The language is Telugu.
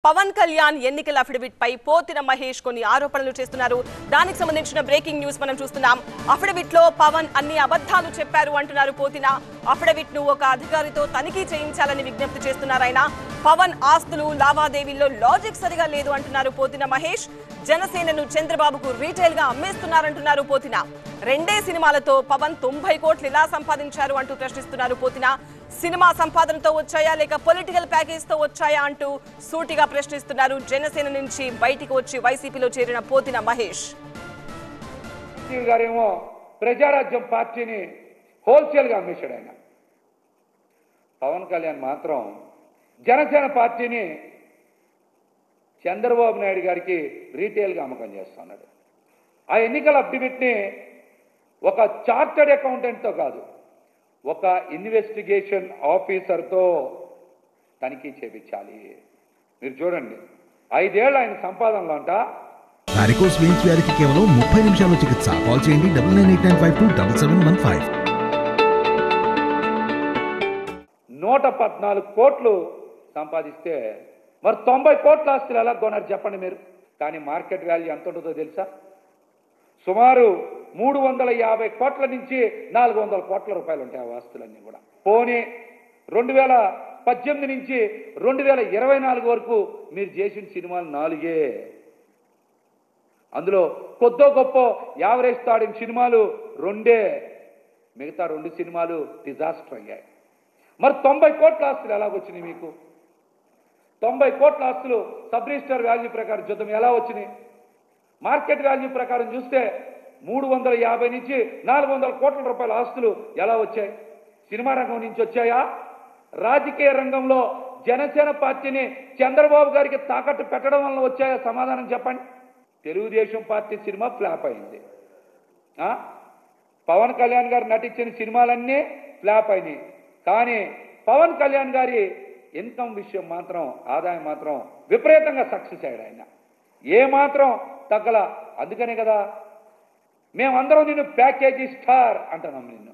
పవన్ కళ్యాణ్ ఎన్నికల అఫిడవిట్ పై పోతిన మహేష్ కొన్ని ఆరోపణలు చేస్తున్నారు. దానికి సంబంధించిన బ్రేకింగ్ న్యూస్ మనం చూస్తున్నాం. అఫిడవిట్ లో పవన్ అన్ని అబద్ధాలు చెప్పారు అంటున్నారు పోతిన. అఫిడవిట్ ను ఒక అధికారితో తనిఖీ చేయించాలని విజ్ఞప్తి చేస్తున్నారు ఆయన. పవన్ ఆస్తులు లావాదేవీల్లో లాజిక్ సరిగా లేదు అంటున్నారు పోతిన మహేష్. జనసేనను చంద్రబాబుకు రీటైల్ గా అమ్మేస్తున్నారంటున్నారు పోతిన. రెండే సినిమాలతో పవన్ 90 కోట్లు ఇలా సంపాదించారు అంటూ ప్రశ్నిస్తున్నారు పోతిన. సినిమా సంపాదనతో వచ్చాయా లేక పొలిటికల్ ప్యాకేజ్ తో వచ్చాయా అంటూ సూటిగా ప్రశ్నిస్తున్నారు. జనసేన నుంచి బయటికి వచ్చి వైసీపీలో చేరిన పోతిన మహేష్ గారేమో ప్రజారాజ్యం పార్టీని హోల్సేల్ గా అమ్మేశాడు ఆయన. పవన్ కళ్యాణ్ మాత్రం జనసేన పార్టీని చంద్రబాబు నాయుడు గారికి రీటైల్ గా అమ్మకం చేస్తున్నాడు. ఆ ఎన్నికల అఫిడవిట్ ని ఒక చార్టర్డ్ అకౌంటెంట్ తో కాదు, ఒక ఇన్వెస్టిగేషన్ ఆఫీసర్తో తనిఖీ చేయించాలి. మీరు చూడండి, 5 ఏళ్ళు ఆయన సంపాదనలో అంట. వారికోస్ వెయిన్స్ వ్యాధికి కేవలం 30 నిమిషాల్లో చికిత్స. కాల్ చేయండి 9989527715. 114 కోట్లు సంపాదిస్తే మరి 90 కోట్ల ఆస్తులు ఎలా కొన్నారు చెప్పండి మీరు. కానీ మార్కెట్ వాల్యూ ఎంత ఉంటుందో తెలుసా? సుమారు 350 కోట్ల నుంచి 400 కోట్ల రూపాయలు ఉంటాయి ఆ ఆస్తులన్నీ కూడా. పోనీ 2018 నుంచి 2024 వరకు మీరు చేసిన సినిమాలు 4. అందులో కొద్దో గొప్ప యావరేజ్ తాడిన సినిమాలు 2. మిగతా 2 సినిమాలు డిజాస్టర్ అయ్యాయి. మరి 90 కోట్ల ఆస్తులు ఎలాగొచ్చినాయి మీకు? 90 కోట్ల ఆస్తులు సబ్ రిజిస్టర్ వాల్యూ ప్రకారం చూద్దాం ఎలా వచ్చినాయి. మార్కెట్ వాల్యూ ప్రకారం చూస్తే 350 నుంచి 400 కోట్ల రూపాయల ఆస్తులు ఎలా వచ్చాయి? సినిమా రంగం నుంచి వచ్చాయా? రాజకీయ రంగంలో జనసేన పార్టీని చంద్రబాబు గారికి తాకట్టు పెట్టడం వల్ల వచ్చాయా? సమాధానం చెప్పండి. తెలుగుదేశం పార్టీ సినిమా ఫ్లాప్ అయింది. పవన్ కళ్యాణ్ గారు నటించిన సినిమాలన్నీ ఫ్లాప్ అయినాయి. కానీ పవన్ కళ్యాణ్ గారి ఇన్కమ్ విషయం మాత్రం, ఆదాయం మాత్రం విపరీతంగా సక్సెస్ అయ్యాడు ఆయన. ఏ మాత్రం తగ్గల. అందుకనే కదా మేమందరం నిన్ను ప్యాకేజీ స్టార్ అంటున్నాం నిన్ను.